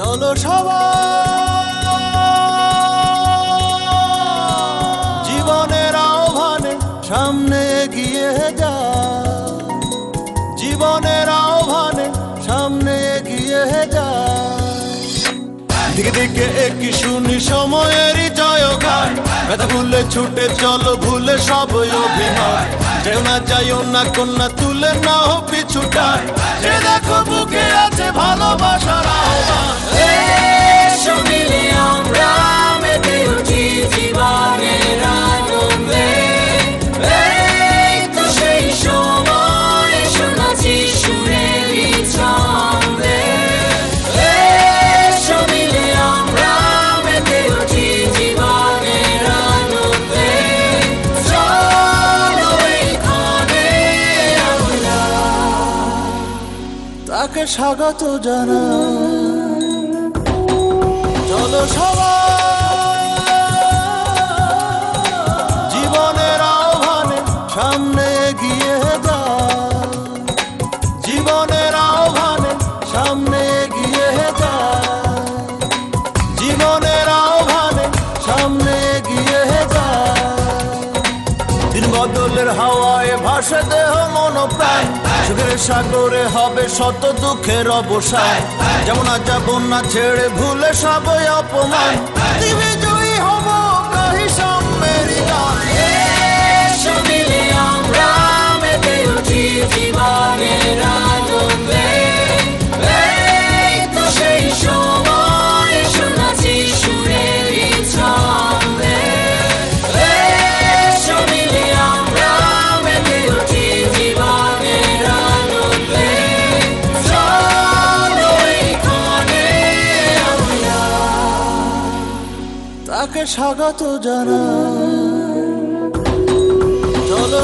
চলো সবাই জীবনের আহ্বানে সামনে এগিয়ে যা, জীবনের আহ্বানে সামনে এগিয়ে যা। দিকে দিকে একই শুনি সময়েরই জয়গান, ব্যথা ভুলে ছুটে চলো ভুলে সব অভিমান। যেও না যাইও না কন্যা তুলে নাও পিছুটান, যে দেখো বুকে আছে ভালোবাসার আহ্বান। এসো মিলে আমরা মেতে উঠি জীবনের আনন্দে, এই তো সেই সময় শোনাচ্ছি সুরেরই ছন্দে। এসো মিলে আমরা মেতে উঠি জীবনের আনন্দে, চলো এইখানে আমরা তাকে স্বাগত জানাই। চলো সবাই জীবনের আহ্বানে সামনে এগিয়ে যা, জীবনের আহ্বানে সামনে এগিয়ে যা, জীবনের আহ্বানে সামনে এগিয়ে যা। দিন বদলের হাওয়ায় ভাসে দেহ মন প্রাণ, সুখের সাগরে হবে শত দুঃখের অবসান। যেমন আজ যাব না ছেড়ে ভুলে সব অপমান, দিবে জয়ী হব কহি সাম্যের গান। এসো মিলে আমরা মেতে উঠি জীবনের আনন্দে, এই তো সেই সময় শোনাচ্ছি সুরেরই ছন্দে। এসো মিলে আমরা মেতে উঠি জীবনের আনন্দে, চলো এইখানে আমরা তাকে স্বাগত জানাই। চলো